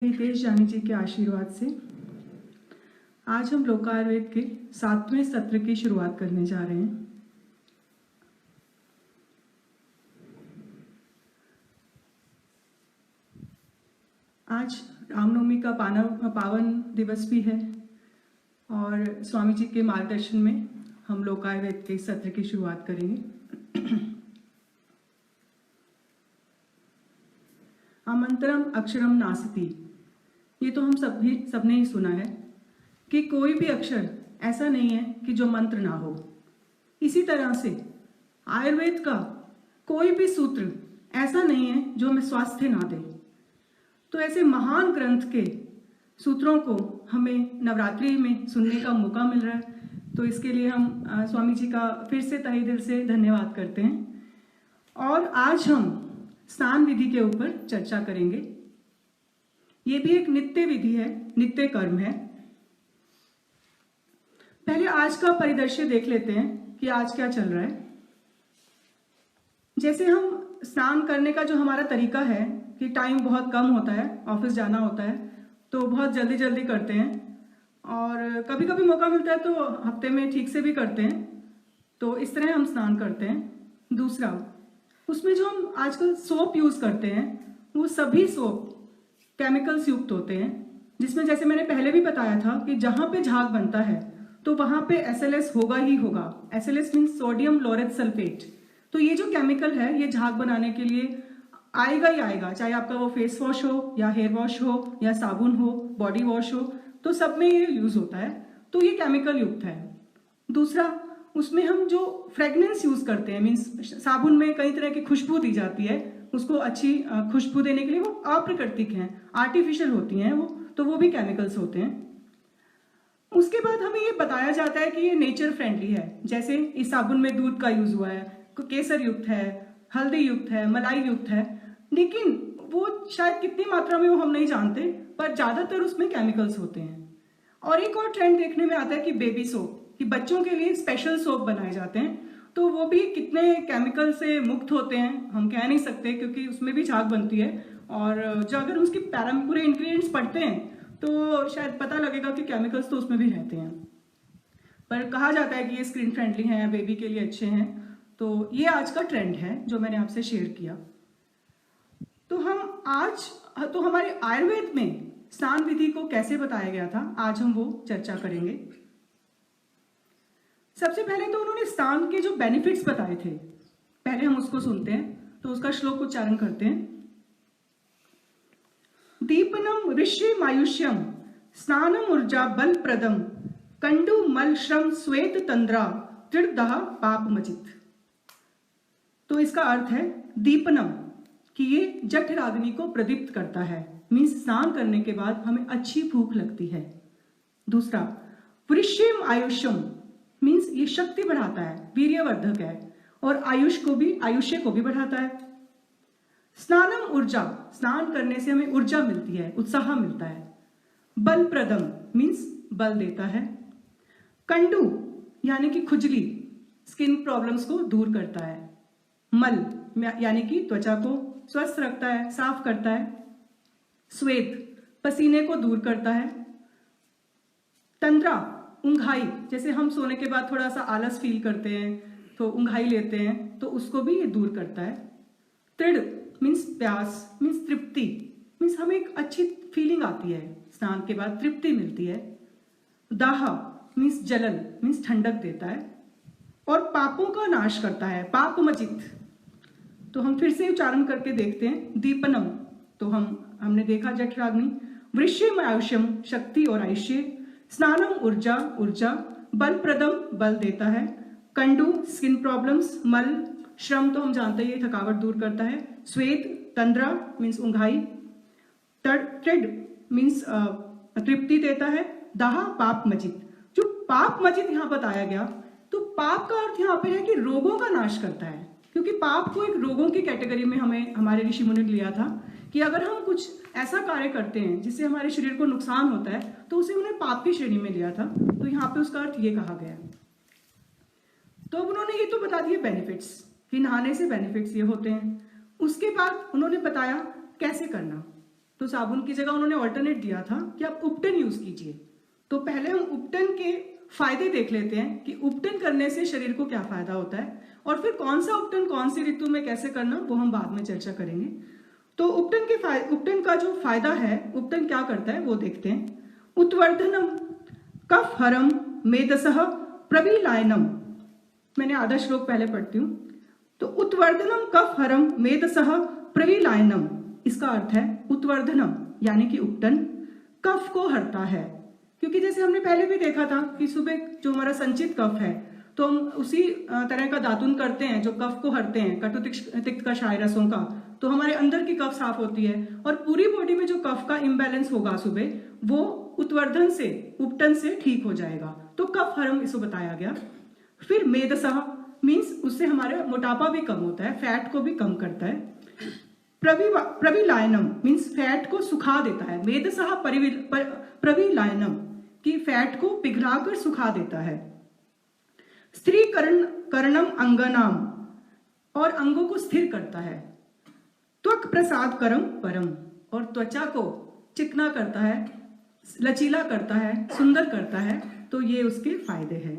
हितेश जानी जी के आशीर्वाद से आज हम लोकायुर्वेद के 7वें सत्र की शुरुआत करने जा रहे हैं। आज रामनवमी का पावन दिवस भी है और स्वामी जी के मार्गदर्शन में हम लोकायुर्वेद के सत्र की शुरुआत करेंगे। अमंत्रम अक्षरम नास्ति, ये तो हम सबने ही सुना है कि कोई भी अक्षर ऐसा नहीं है कि जो मंत्र ना हो। इसी तरह से आयुर्वेद का कोई भी सूत्र ऐसा नहीं है जो हमें स्वास्थ्य ना दे। तो ऐसे महान ग्रंथ के सूत्रों को हमें नवरात्रि में सुनने का मौका मिल रहा है, तो इसके लिए हम स्वामी जी का फिर से तहे दिल से धन्यवाद करते हैं। और आज हम स्नान विधि के ऊपर चर्चा करेंगे। ये भी एक नित्य विधि है, नित्य कर्म है। पहले आज का परिदृश्य देख लेते हैं कि आज क्या चल रहा है। जैसे हम स्नान करने का जो हमारा तरीका है कि टाइम बहुत कम होता है, ऑफिस जाना होता है, तो बहुत जल्दी जल्दी करते हैं और कभी कभी मौका मिलता है तो हफ्ते में ठीक से भी करते हैं। तो इस तरह हम स्नान करते हैं। दूसरा, उसमें जो हम आजकल सोप यूज़ करते हैं वो सभी सोप केमिकल्स युक्त होते हैं, जिसमें जैसे मैंने पहले भी बताया था कि जहाँ पे झाग बनता है तो वहाँ पे SLS होगा ही होगा। SLS means sodium laureth sulphate. तो ये जो केमिकल है ये झाग बनाने के लिए आएगा ही आएगा, चाहे आपका वो फेस वॉश हो या हेयर वॉश हो या साबुन हो, बॉडी वॉश हो, तो सब में ये यूज़ होता है। तो ये केमिकल युक्त है। दूसरा, उसमें हम जो फ्रेगनेंस यूज़ करते हैं, मीन्स साबुन में कई तरह की खुशबू दी जाती है, उसको अच्छी खुशबू देने के लिए वो अप्राकृतिक हैं, आर्टिफिशियल होती हैं वो, तो वो भी केमिकल्स होते हैं। उसके बाद हमें ये बताया जाता है कि ये नेचर फ्रेंडली है। जैसे इस साबुन में दूध का यूज़ हुआ है, केसर युक्त है, हल्दी युक्त है, मलाई युक्त है, लेकिन वो शायद कितनी मात्रा में वो हम नहीं जानते, पर ज़्यादातर उसमें केमिकल्स होते हैं। और एक और ट्रेंड देखने में आता है कि बेबी सोप, कि बच्चों के लिए स्पेशल सोप बनाए जाते हैं, तो वो भी कितने केमिकल से मुक्त होते हैं हम कह नहीं सकते, क्योंकि उसमें भी झाग बनती है। और जो अगर उसकी पूरे इंग्रेडिएंट्स पढ़ते हैं तो शायद पता लगेगा कि केमिकल्स तो उसमें भी रहते हैं, पर कहा जाता है कि ये स्किन फ्रेंडली हैं, बेबी के लिए अच्छे हैं। तो ये आज का ट्रेंड है जो मैंने आपसे शेयर किया। तो हम आज तो हमारे आयुर्वेद में स्नान विधि को कैसे बताया गया था, आज हम वो चर्चा करेंगे। सबसे पहले तो उन्होंने स्नान के जो बेनिफिट्स बताए थे, पहले हम उसको सुनते हैं, तो उसका श्लोक उच्चारण करते हैं। दीपनम ऋषि मायुष्यम स्नानम ऊर्जा बल प्रदम कंडु मल श्रम श्वेत तंद्रा त्रिदह पाप मजित। तो इसका अर्थ है दीपनम, कि ये जठराग्नि को प्रदीप्त करता है, मीन्स स्नान करने के बाद हमें अच्छी भूख लगती है। दूसरा, वृष्यम आयुष्यम, मीन्स ये शक्ति बढ़ाता है, वीर्यवर्धक है, और आयुष्य को भी बढ़ाता है। स्नानम ऊर्जा, स्नान करने से हमें ऊर्जा मिलती है, उत्साह मिलता है। बल प्रदम मीन्स बल देता है। कंडु यानी कि खुजली, स्किन प्रॉब्लम्स को दूर करता है। मल यानी कि त्वचा को स्वस्थ रखता है, साफ करता है। श्वेत, पसीने को दूर करता है। तंद्रा, उंघाई, जैसे हम सोने के बाद थोड़ा सा आलस फील करते हैं तो उंघाई लेते हैं, तो उसको भी ये दूर करता है। तृड मीन्स प्यास, मीन्स तृप्ति, मीन्स हमें एक अच्छी फीलिंग आती है, स्नान के बाद तृप्ति मिलती है। दाह मीन्स जलन, मीन्स ठंडक देता है। और पापों का नाश करता है, पाप मजित। तो हम फिर से उच्चारण करके देखते हैं। दीपनम, तो हमने देखा जठराग्नि। वृष्यम आयुष्यम, शक्ति और आयुष्य। स्नानम ऊर्जा, ऊर्जा। बल प्रदम, बल देता है। कंडु, स्किन प्रॉब्लम्स। मल, श्रम तो हम जानते हैं थकावट दूर करता है। श्वेत, तंद्रा मीन्स उंघाई। त्रिड मीन्स तृप्ति देता है। दाह, पाप मजित। जो पाप मजित यहाँ बताया गया, तो पाप का अर्थ यहाँ पे है कि रोगों का नाश करता है, क्योंकि पाप को एक रोगों की कैटेगरी में हमें हमारे ऋषि मुनि ने लिया था कि अगर हम कुछ ऐसा कार्य करते हैं जिससे हमारे शरीर को नुकसान होता है तो उसे उन्हें पाप की श्रेणी में लिया था। तो यहाँ पे उसका अर्थ ये कहा गया। तो अब उन्होंने ये तो बता दिए बेनिफिट्स कि नहाने से बेनिफिट्स ये होते हैं। उसके बाद उन्होंने बताया कैसे करना। तो साबुन की जगह उन्होंने ऑल्टरनेट दिया था कि आप उपटन यूज कीजिए। तो पहले हम उपटन के फायदे देख लेते हैं कि उपटन करने से शरीर को क्या फायदा होता है, और फिर कौन सा उपटन कौन सी ऋतु में कैसे करना वो हम बाद में चर्चा करेंगे। तो उपटन का जो फायदा है, उपटन क्या करता है वो देखते हैं। उत्वर्धनम कफ हरम मेदसह प्रविलायनम, मैंने आधा श्लोक पहले पढ़ती हूँ। तो उत्वर्धनम कफ हरम मेदसह प्रविलायनम, इसका अर्थ है उत्वर्धनम यानी कि उपटन कफ को हरता है, क्योंकि जैसे हमने पहले भी देखा था कि सुबह जो हमारा संचित कफ है तो हम उसी तरह का दातुन करते हैं जो कफ को हरते हैं, कटु तिक्त का क्षार रसों का, तो हमारे अंदर की कफ साफ होती है और पूरी बॉडी में जो कफ का इम्बैलेंस होगा सुबह वो उत्वर्धन से, उपटन से ठीक हो जाएगा। तो कफ हरम इसको बताया गया। फिर मेदसह मीन्स उससे हमारे मोटापा भी कम होता है, फैट को भी कम करता है। प्रविलायनम मीन्स फैट को सुखा देता है। मेदसह प्रविलायनम की फैट को पिघलाकर सुखा देता है। स्त्रीकरणम अंगनाम, और अंगों को स्थिर करता है। त्वक प्रसाद करम परम, और त्वचा को चिकना करता है, लचीला करता है, सुंदर करता है। तो ये उसके फायदे हैं।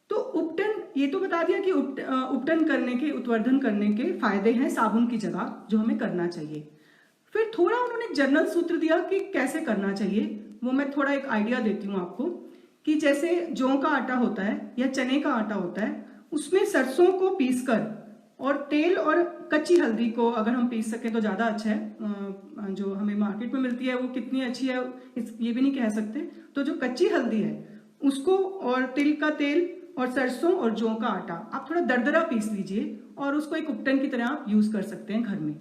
तो उपटन ये तो बता दिया कि उपटन करने के, उत्वर्धन करने के फायदे हैं साबुन की जगह जो हमें करना चाहिए। फिर थोड़ा उन्होंने जनरल सूत्र दिया कि कैसे करना चाहिए, वो मैं थोड़ा एक आइडिया देती हूँ आपको कि जैसे जौ का आटा होता है या चने का आटा होता है, उसमें सरसों को पीसकर और तेल और कच्ची हल्दी को अगर हम पीस सके तो ज़्यादा अच्छा है। जो हमें मार्केट में मिलती है वो कितनी अच्छी है ये भी नहीं कह सकते। तो जो कच्ची हल्दी है उसको और तिल का तेल और सरसों और जौ का आटा आप थोड़ा दरदरा पीस लीजिए और उसको एक उपटन की तरह आप यूज कर सकते हैं घर में।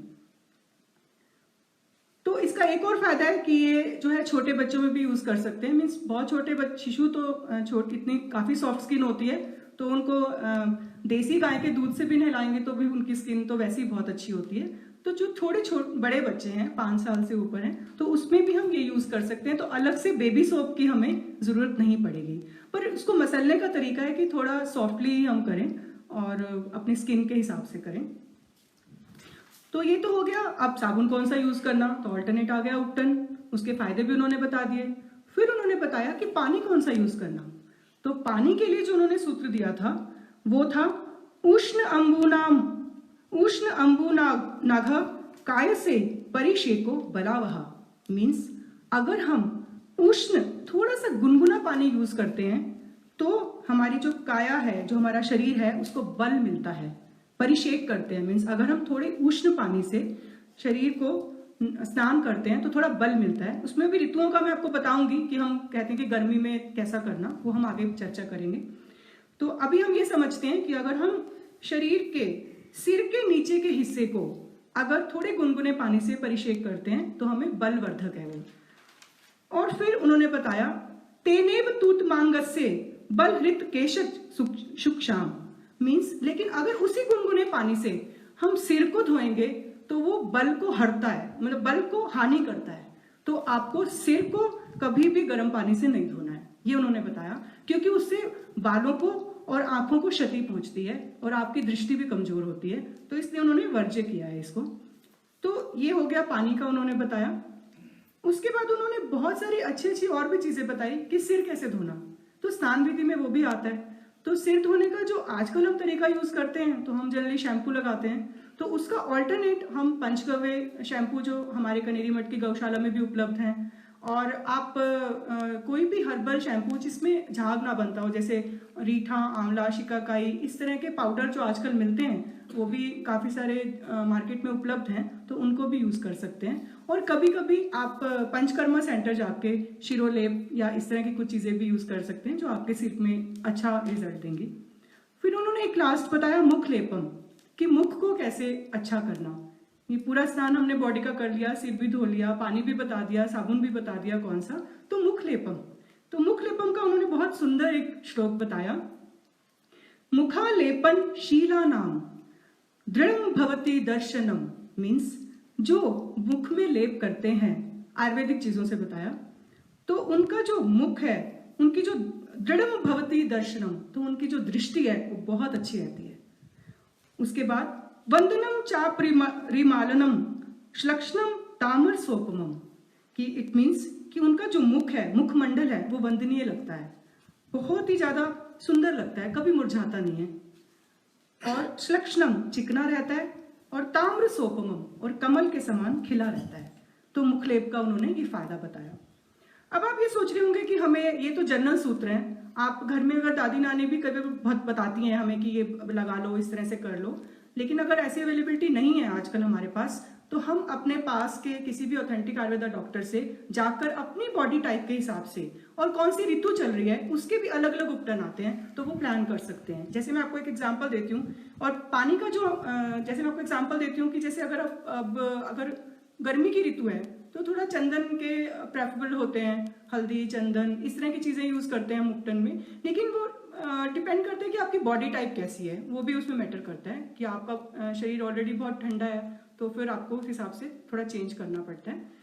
तो इसका एक और फायदा है कि ये जो है छोटे बच्चों में भी यूज कर सकते हैं। मीन्स बहुत छोटे शिशु तो इतनी काफी सॉफ्ट स्किन होती है, तो उनको देसी गाय के दूध से भी नहलाएंगे तो भी उनकी स्किन तो वैसे ही बहुत अच्छी होती है। तो जो बड़े बच्चे हैं 5 साल से ऊपर हैं तो उसमें भी हम ये यूज कर सकते हैं। तो अलग से बेबी सोप की हमें जरूरत नहीं पड़ेगी, पर उसको मसलने का तरीका है कि थोड़ा सॉफ्टली हम करें और अपनी स्किन के हिसाब से करें। तो ये तो हो गया। अब साबुन कौन सा यूज करना, तो ऑल्टरनेट आ गया उपटन, उसके फायदे भी उन्होंने बता दिए। फिर उन्होंने बताया कि पानी कौन सा यूज करना। तो पानी के लिए जो उन्होंने सूत्र दिया था वो था उष्ण अंबुनाघ काय से परिशेको बलावहा। मीन्स अगर हम उष्ण थोड़ा सा गुनगुना पानी यूज करते हैं तो हमारी जो काया है, जो हमारा शरीर है, उसको बल मिलता है। परिशेक करते हैं मीन्स अगर हम थोड़े उष्ण पानी से शरीर को स्नान करते हैं तो थोड़ा बल मिलता है। उसमें भी ऋतुओं का मैं आपको बताऊंगी कि हम कहते हैं कि गर्मी में कैसा करना, वो हम आगे चर्चा करेंगे। तो अभी हम ये समझते हैं कि अगर हम शरीर के सिर के नीचे के हिस्से को अगर थोड़े गुनगुने पानी से परिशेक करते हैं तो हमें बलवर्धक है वो। और फिर उन्होंने बताया तेनेव तूत मांगस्य बल हृत केशज सुक्षाम। मीन्स लेकिन अगर उसी गुनगुने पानी से हम सिर को धोएंगे तो वो बल को हरता है, मतलब बल को हानि करता है। तो आपको सिर को कभी भी गर्म पानी से नहीं धोना है, ये उन्होंने बताया, क्योंकि उससे बालों को और आंखों को क्षति पहुंचती है और आपकी दृष्टि भी कमजोर होती है। तो इसलिए उन्होंने वर्ज्य किया है इसको। तो ये हो गया पानी का उन्होंने बताया। उसके बाद उन्होंने बहुत सारी अच्छी और भी चीजें बताई कि सिर कैसे धोना। तो स्नान विधि में वो भी आता है। तो सिर धोने का जो आजकल हम तरीका यूज करते हैं तो हम जनरली शैम्पू लगाते हैं, तो उसका ऑल्टरनेट हम पंचगव्य शैम्पू जो हमारे कनेरी मठ की गौशाला में भी उपलब्ध हैं, और आप कोई भी हर्बल शैम्पू जिसमें झाग ना बनता हो, जैसे रीठा, आंवला, शिकाकाई, इस तरह के पाउडर जो आजकल मिलते हैं वो भी काफ़ी सारे मार्केट में उपलब्ध हैं, तो उनको भी यूज़ कर सकते हैं। और कभी कभी आप पंचकर्मा सेंटर जाके शिरोलेप या इस तरह की कुछ चीज़ें भी यूज़ कर सकते हैं जो आपके सिर में अच्छा रिजल्ट देंगी। फिर उन्होंने एक लास्ट बताया मुख लेपम, कि मुख को कैसे अच्छा करना। ये पूरा स्नान हमने बॉडी का कर लिया, सिर भी धो लिया, पानी भी बता दिया, साबुन भी बता दिया कौन सा। तो मुख लेपम, तो मुख लेपम का उन्होंने बहुत सुंदर एक श्लोक बताया। मुखा लेपन शीला नाम दृढ़ भवती दर्शनम। मीन्स जो मुख में लेप करते हैं, आयुर्वेदिक चीजों से बताया, तो उनका जो मुख है, उनकी जो दृढ़ भवती दर्शनम, तो उनकी जो दृष्टि है वो बहुत अच्छी रहती है। उसके बाद वंदनम चाप रिमालनम श्लक्षणम ताम्र सोपमम, कि इट मीन्स कि उनका जो मुख है, मुखमंडल है, वो वंदनीय लगता है, बहुत ही ज्यादा सुंदर लगता है, कभी मुरझाता नहीं है। और श्लक्ष्णम, चिकना रहता है, और ताम्र सोपमम, और कमल के समान खिला रहता है। तो मुखलेप का उन्होंने ये फायदा बताया। अब आप ये सोच रहे होंगे कि हमें, ये तो जनरल सूत्र हैं, आप घर में अगर दादी नानी भी कभी बहुत बताती हैं हमें कि ये लगा लो, इस तरह से कर लो, लेकिन अगर ऐसी अवेलेबिलिटी नहीं है आजकल हमारे पास, तो हम अपने पास के किसी भी ऑथेंटिक आयुर्वेदा डॉक्टर से जाकर अपनी बॉडी टाइप के हिसाब से और कौन सी ऋतु चल रही है उसके भी अलग अलग उपटन आते हैं, तो वो प्लान कर सकते हैं। जैसे मैं आपको एक एग्जांपल देती हूँ, और पानी का जो जैसे मैं आपको एग्जांपल देती हूँ कि जैसे अगर अगर गर्मी की ऋतु है तो थोड़ा चंदन के प्रेफरेबल होते हैं, हल्दी, चंदन, इस तरह की चीजें यूज करते हैं हम उपटन में, लेकिन वो डिपेंड करता है कि आपकी बॉडी टाइप कैसी है, वो भी उसमें मैटर करता है कि आपका शरीर ऑलरेडी बहुत ठंडा है तो फिर आपको उस हिसाब से थोड़ा चेंज करना पड़ता है।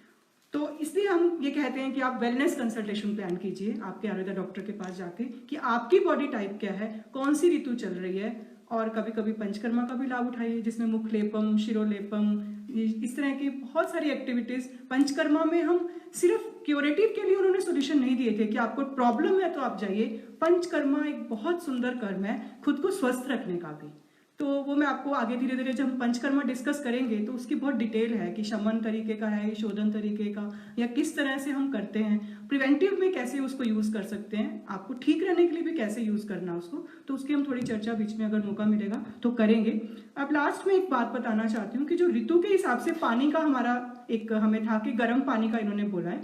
तो इसलिए हम ये कहते हैं कि आप वेलनेस कंसल्टेशन प्लान कीजिए आपके आयुर्वेदा डॉक्टर के पास जाके कि आपकी बॉडी टाइप क्या है, कौन सी ऋतु चल रही है, और कभी कभी पंचकर्मा का भी लाभ उठाइए जिसमें मुखलेपम, शिरोलेपम, इस तरह की बहुत सारी एक्टिविटीज। पंचकर्मा में हम सिर्फ क्यूरेटिव के लिए उन्होंने सोल्यूशन नहीं दिए थे कि आपको प्रॉब्लम है तो आप जाइए, पंचकर्मा एक बहुत सुंदर कर्म है खुद को स्वस्थ रखने का भी। तो वो मैं आपको आगे धीरे धीरे जब हम पंचकर्मा डिस्कस करेंगे तो उसकी बहुत डिटेल है कि शमन तरीके का है, शोधन तरीके का, या किस तरह से हम करते हैं, प्रिवेंटिव में कैसे उसको यूज कर सकते हैं, आपको ठीक रहने के लिए भी कैसे यूज करना उसको, तो उसकी हम थोड़ी चर्चा बीच में अगर मौका मिलेगा तो करेंगे। अब लास्ट में एक बात बताना चाहती हूँ कि जो ऋतु के हिसाब से पानी का हमारा एक हमें था कि गर्म पानी का इन्होंने बोला है,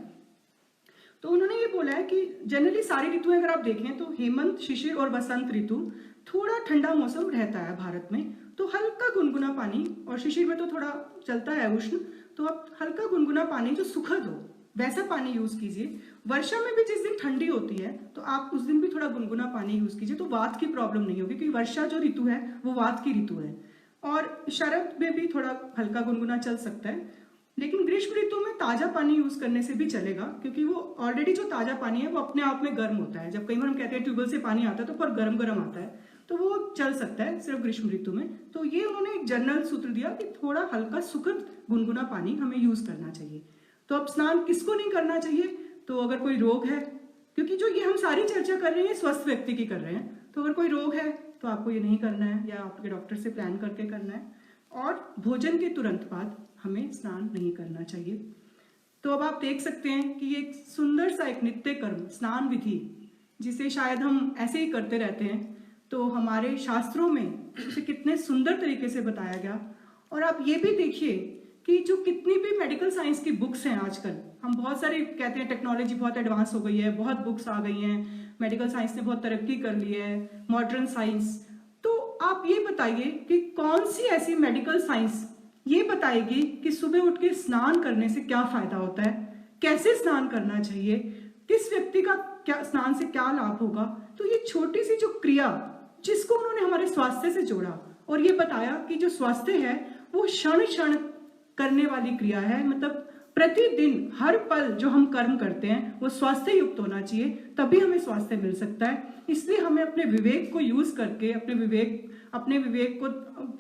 तो उन्होंने ये बोला है कि जनरली सारी ऋतुएं अगर आप देखें तो हेमंत, शिशिर और बसंत ऋतु थोड़ा ठंडा मौसम रहता है भारत में, तो हल्का गुनगुना पानी, और शिशिर में तो थोड़ा चलता है उष्ण, तो आप हल्का गुनगुना पानी जो सुखद हो वैसा पानी यूज कीजिए। वर्षा में भी जिस दिन ठंडी होती है तो आप उस दिन भी थोड़ा गुनगुना पानी यूज कीजिए, तो वात की प्रॉब्लम नहीं होगी, क्योंकि वर्षा जो ऋतु है वो वात की ऋतु है। और शरद में भी थोड़ा हल्का गुनगुना चल सकता है, लेकिन ग्रीष्म ऋतु में ताजा पानी यूज करने से भी चलेगा, क्योंकि वो ऑलरेडी जो ताजा पानी है वो अपने आप में गर्म होता है। जब कई बार हम कहते हैं ट्यूबवेल से पानी आता है तो पर गर्म गर्म आता है, तो वो चल सकता है सिर्फ ग्रीष्म ऋतु में। तो ये उन्होंने एक जनरल सूत्र दिया कि थोड़ा हल्का सुखद गुनगुना पानी हमें यूज करना चाहिए। तो अब स्नान किसको नहीं करना चाहिए, तो अगर कोई रोग है, क्योंकि जो ये हम सारी चर्चा कर रहे हैं स्वस्थ व्यक्ति की कर रहे हैं, तो अगर कोई रोग है तो आपको ये नहीं करना है, या आपके डॉक्टर से प्लान करके करना है। और भोजन के तुरंत बाद हमें स्नान नहीं करना चाहिए। तो अब आप देख सकते हैं कि ये सुंदर सा एक नित्य कर्म स्नान विधि, जिसे शायद हम ऐसे ही करते रहते हैं, तो हमारे शास्त्रों में उसे कितने सुंदर तरीके से बताया गया। और आप ये भी देखिए कि जो कितनी भी मेडिकल साइंस की बुक्स हैं आजकल, हम बहुत सारे कहते हैं टेक्नोलॉजी बहुत एडवांस हो गई है, बहुत बुक्स आ गई हैं, मेडिकल साइंस ने बहुत तरक्की कर ली है, मॉडर्न साइंस, तो आप ये बताइए कि कौन सी ऐसी मेडिकल साइंस ये बताएगी कि सुबह उठ के स्नान करने से क्या फायदा होता है, कैसे स्नान करना चाहिए, किस व्यक्ति का क्या स्नान से क्या लाभ होगा। तो ये छोटी सी जो क्रिया जिसको उन्होंने हमारे स्वास्थ्य से जोड़ा और ये बताया कि जो स्वास्थ्य है वो क्षण क्षण करने वाली क्रिया है, मतलब प्रतिदिन हर पल जो हम कर्म करते हैं वो स्वास्थ्य युक्त होना चाहिए, तभी हमें स्वास्थ्य मिल सकता है। इसलिए हमें अपने विवेक को यूज करके अपने विवेक को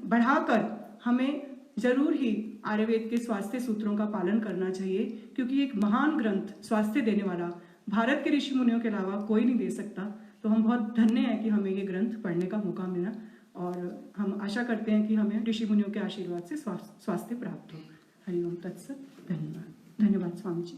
बढ़ाकर हमें जरूर ही आयुर्वेद के स्वास्थ्य सूत्रों का पालन करना चाहिए, क्योंकि एक महान ग्रंथ स्वास्थ्य देने वाला भारत के ऋषि मुनियों के अलावा कोई नहीं दे सकता। तो हम बहुत धन्य हैं कि हमें ये ग्रंथ पढ़ने का मौका मिला, और हम आशा करते हैं कि हमें ऋषि मुनियों के आशीर्वाद से स्वास्थ्य प्राप्त हो। हरिओम तत्सत। धन्यवाद। धन्यवाद स्वामी जी।